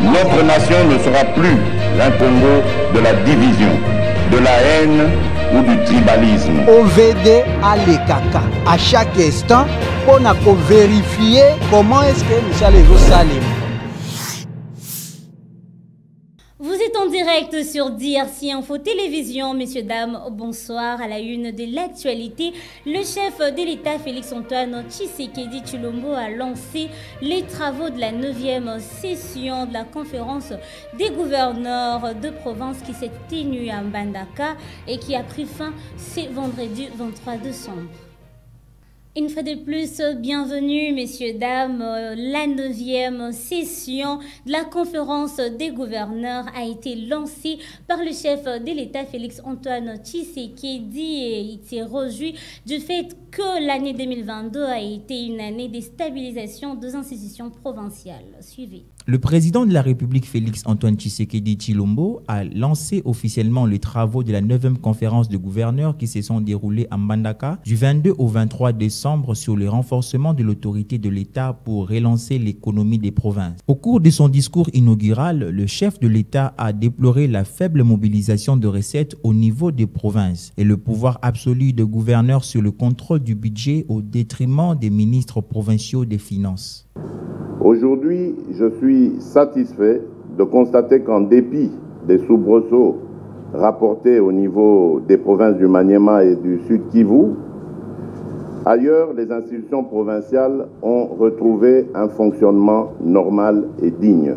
Notre nation ne sera plus un Congo de la division, de la haine ou du tribalisme. OVD à l'EKK à chaque instant pour vérifier comment est-ce que nous allons salir. Vous êtes en direct sur DRC Info Télévision. Messieurs, dames, bonsoir. À la une de l'actualité, le chef de l'État, Félix-Antoine Tshisekedi Tshilombo, a lancé les travaux de la 9e session de la conférence des gouverneurs de province qui s'est tenue à Mbandaka et qui a pris fin ce vendredi 23 décembre. Une fois de plus, bienvenue, messieurs, dames. La 9e session de la conférence des gouverneurs a été lancée par le chef de l'État, Félix-Antoine Tshisekedi, et il s'est réjoui du fait que l'année 2022 a été une année de stabilisation des institutions provinciales. Suivez. Le président de la République, Félix-Antoine Tshisekedi Tshilombo, a lancé officiellement les travaux de la 9e conférence de gouverneurs qui se sont déroulés à Mbandaka du 22 au 23 décembre sur le renforcement de l'autorité de l'État pour relancer l'économie des provinces. Au cours de son discours inaugural, le chef de l'État a déploré la faible mobilisation de recettes au niveau des provinces et le pouvoir absolu des gouverneurs sur le contrôle du budget au détriment des ministres provinciaux des Finances. Aujourd'hui, je suis satisfait de constater qu'en dépit des soubresauts rapportés au niveau des provinces du Maniema et du Sud Kivu, ailleurs, les institutions provinciales ont retrouvé un fonctionnement normal et digne.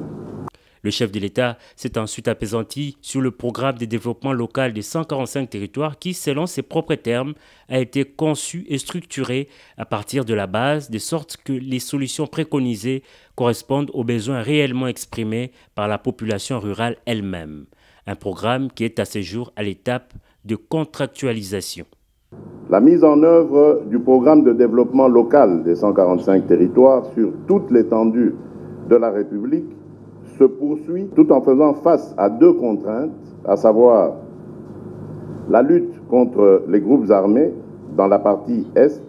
Le chef de l'État s'est ensuite apaisanti sur le programme de développement local des 145 territoires qui, selon ses propres termes, a été conçu et structuré à partir de la base, de sorte que les solutions préconisées correspondent aux besoins réellement exprimés par la population rurale elle-même. Un programme qui est à ce jour à l'étape de contractualisation. La mise en œuvre du programme de développement local des 145 territoires sur toute l'étendue de la République se poursuit tout en faisant face à deux contraintes, à savoir la lutte contre les groupes armés dans la partie Est,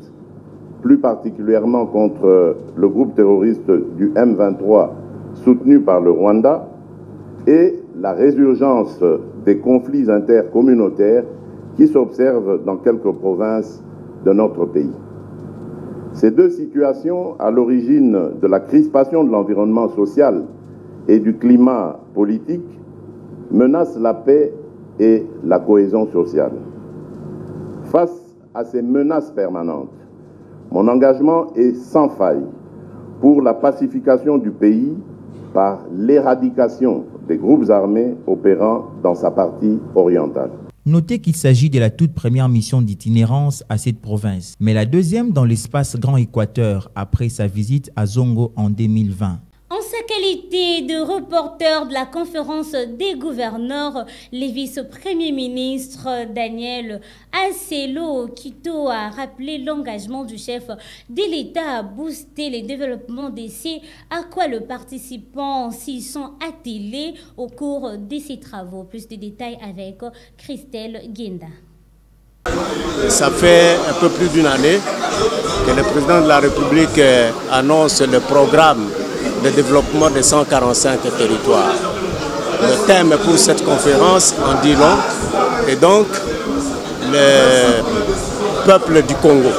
plus particulièrement contre le groupe terroriste du M23 soutenu par le Rwanda, et la résurgence des conflits intercommunautaires qui s'observent dans quelques provinces de notre pays. Ces deux situations, à l'origine de la crispation de l'environnement social et du climat politique, menacent la paix et la cohésion sociale. Face à ces menaces permanentes, mon engagement est sans faille pour la pacification du pays par l'éradication des groupes armés opérant dans sa partie orientale. Notez qu'il s'agit de la toute première mission d'itinérance à cette province, mais la deuxième dans l'espace Grand Équateur après sa visite à Zongo en 2020. En sa qualité de reporter de la conférence des gouverneurs, le vice-premier ministre Daniel Asselo Kito a rappelé l'engagement du chef de l'État à booster le développement d'essais, à quoi le participant s'y sont attelés au cours de ces travaux. Plus de détails avec Christelle Guenda. Ça fait un peu plus d'une année que le président de la République annonce le programme de développement des 145 territoires. Le thème pour cette conférence en dit long, et donc le peuple du Congo,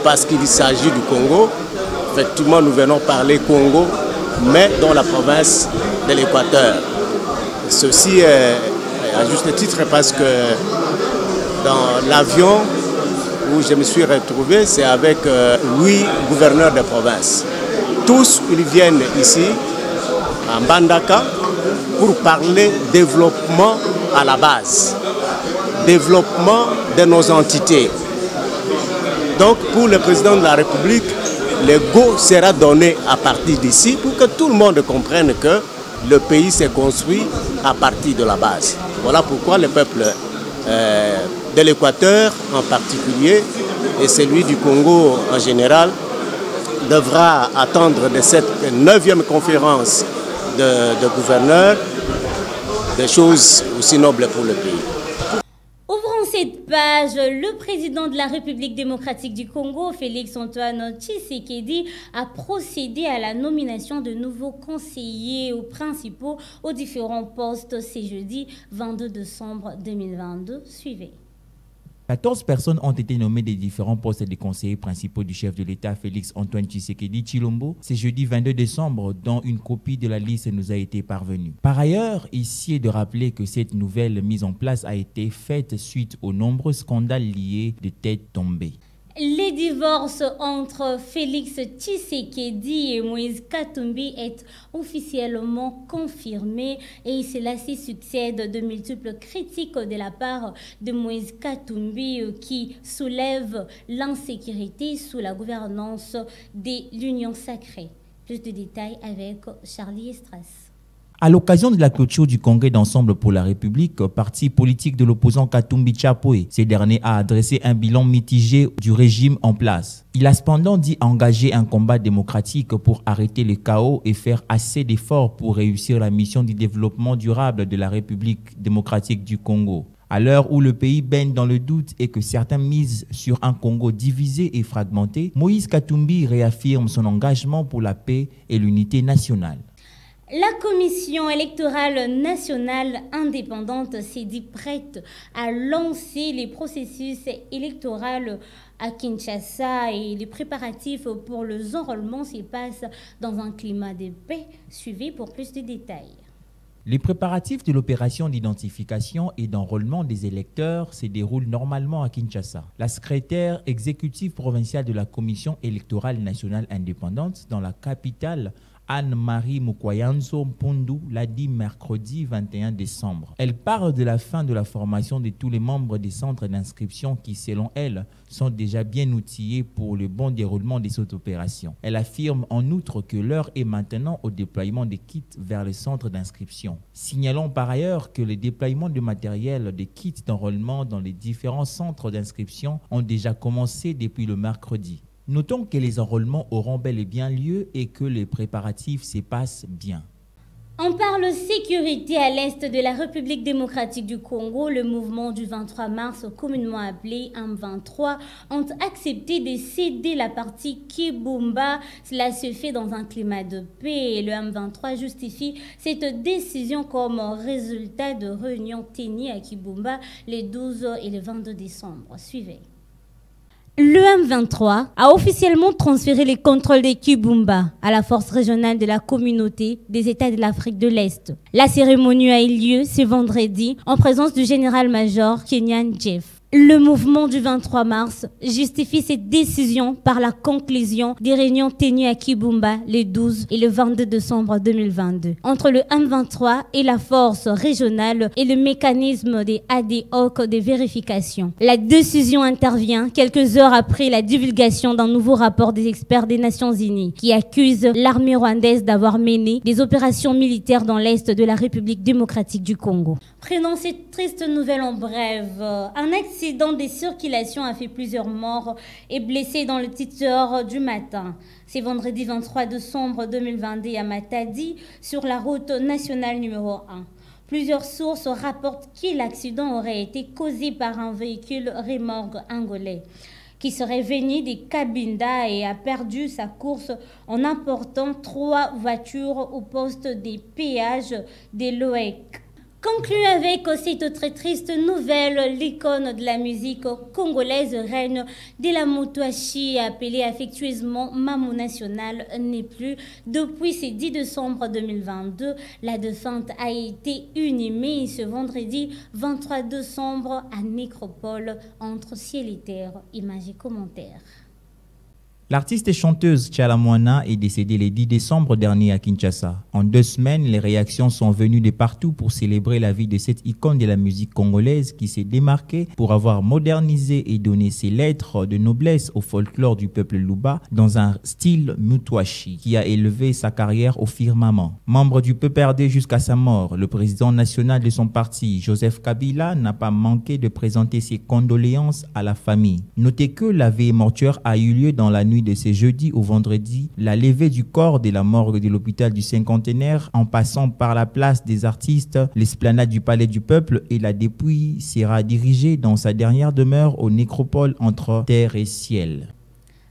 parce qu'il s'agit du Congo. Effectivement, nous venons parler Congo, mais dans la province de l'Équateur. Ceci est à juste titre parce que dans l'avion où je me suis retrouvé, c'est avec 8 gouverneurs de province. Tous, ils viennent ici, à Mbandaka, pour parler développement à la base, développement de nos entités. Donc, pour le président de la République, le go sera donné à partir d'ici pour que tout le monde comprenne que le pays s'est construit à partir de la base. Voilà pourquoi le peuple de l'Équateur en particulier et celui du Congo en général devra attendre de cette 9e conférence de gouverneurs des choses aussi nobles pour le pays. Ouvrons cette page, le président de la République démocratique du Congo, Félix Antoine Tshisekedi, a procédé à la nomination de nouveaux conseillers principaux aux différents postes ce jeudi 22 décembre 2022. Suivez. 14 personnes ont été nommées des différents postes de conseillers principaux du chef de l'État Félix Antoine Tshisekedi Tshilombo ce jeudi 22 décembre, dont une copie de la liste nous a été parvenue. Par ailleurs, ici est de rappeler que cette nouvelle mise en place a été faite suite aux nombreux scandales liés de têtes tombées. Les divorces entre Félix Tshisekedi et Moïse Katumbi est officiellement confirmé et cela s'y succède de multiples critiques de la part de Moïse Katumbi qui soulève l'insécurité sous la gouvernance de l'Union sacrée. Plus de détails avec Charlie Estras. À l'occasion de la clôture du Congrès d'Ensemble pour la République, parti politique de l'opposant Katumbi Tshapoué, ce dernier a adressé un bilan mitigé du régime en place. Il a cependant dit engager un combat démocratique pour arrêter le chaos et faire assez d'efforts pour réussir la mission du développement durable de la République démocratique du Congo. À l'heure où le pays baigne dans le doute et que certains misent sur un Congo divisé et fragmenté, Moïse Katumbi réaffirme son engagement pour la paix et l'unité nationale. La Commission électorale nationale indépendante s'est dit prête à lancer les processus électoraux à Kinshasa et les préparatifs pour le enrôlement se passent dans un climat de paix. Suivez pour plus de détails. Les préparatifs de l'opération d'identification et d'enrôlement des électeurs se déroulent normalement à Kinshasa. La secrétaire exécutive provinciale de la Commission électorale nationale indépendante dans la capitale, Anne-Marie Mukwayanzo Mpundu, l'a dit mercredi 21 décembre. Elle parle de la fin de la formation de tous les membres des centres d'inscription qui, selon elle, sont déjà bien outillés pour le bon déroulement de cette opération. Elle affirme en outre que l'heure est maintenant au déploiement des kits vers les centres d'inscription. Signalons par ailleurs que le déploiement de matériel des kits d'enrôlement dans les différents centres d'inscription ont déjà commencé depuis le mercredi. Notons que les enrôlements auront bel et bien lieu et que les préparatifs se passent bien. On parle sécurité à l'est de la République démocratique du Congo. Le mouvement du 23 mars, communément appelé M23, ont accepté de céder la partie Kibumba. Cela se fait dans un climat de paix et le M23 justifie cette décision comme résultat de réunions tenues à Kibumba les 12 et le 22 décembre. Suivez. Le M23 a officiellement transféré les contrôles de Kibumba à la force régionale de la communauté des États de l'Afrique de l'Est. La cérémonie a eu lieu ce vendredi en présence du général-major Kenyan Jeff. Le mouvement du 23 mars justifie cette décision par la conclusion des réunions tenues à Kibumba les 12 et le 22 décembre 2022 entre le M23 et la force régionale et le mécanisme des ad hoc de vérification. La décision intervient quelques heures après la divulgation d'un nouveau rapport des experts des Nations Unies qui accuse l'armée rwandaise d'avoir mené des opérations militaires dans l'est de la République démocratique du Congo. Prenons cette triste nouvelle en brève. Un accident de circulation a fait plusieurs morts et blessés dans le titre du matin. C'est vendredi 23 décembre 2022 à Matadi, sur la route nationale numéro 1. Plusieurs sources rapportent que l'accident aurait été causé par un véhicule remorque angolais qui serait venu des Cabinda et a perdu sa course en important 3 voitures au poste des péages de l'OEC. Conclut avec cette très triste nouvelle, l'icône de la musique congolaise, reine de la Moutouachi, appelée affectueusement Mamou National, n'est plus. Depuis ce 10 décembre 2022, la défunte a été inhumée ce vendredi 23 décembre à Nécropole, entre ciel et terre. Images et commentaires. L'artiste et chanteuse Tchala Moana est décédée le 10 décembre dernier à Kinshasa. En 2 semaines, les réactions sont venues de partout pour célébrer la vie de cette icône de la musique congolaise qui s'est démarquée pour avoir modernisé et donné ses lettres de noblesse au folklore du peuple Luba dans un style Moutouachi qui a élevé sa carrière au firmament. Membre du PPRD jusqu'à sa mort, le président national de son parti, Joseph Kabila, n'a pas manqué de présenter ses condoléances à la famille. Notez que la veille mortuaire a eu lieu dans la nuit de ce jeudi au vendredi, la levée du corps de la morgue de l'hôpital du Cinquantenaire en passant par la place des artistes, l'esplanade du Palais du Peuple et la dépouille sera dirigée dans sa dernière demeure au nécropole entre terre et ciel.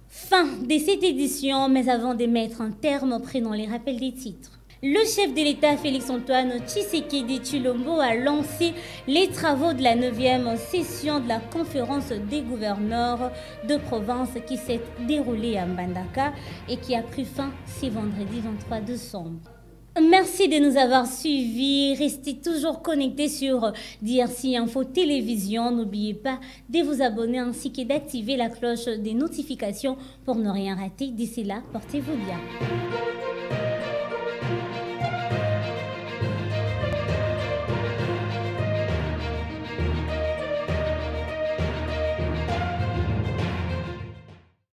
Fin de cette édition, mais avant de mettre un terme, prenons les rappels des titres. Le chef de l'État Félix-Antoine Tshisekedi Tshilombo a lancé les travaux de la 9e session de la conférence des gouverneurs de province qui s'est déroulée à Mbandaka et qui a pris fin ce vendredi 23 décembre. Merci de nous avoir suivis. Restez toujours connectés sur DRC Info Télévision. N'oubliez pas de vous abonner ainsi que d'activer la cloche des notifications pour ne rien rater. D'ici là, portez-vous bien.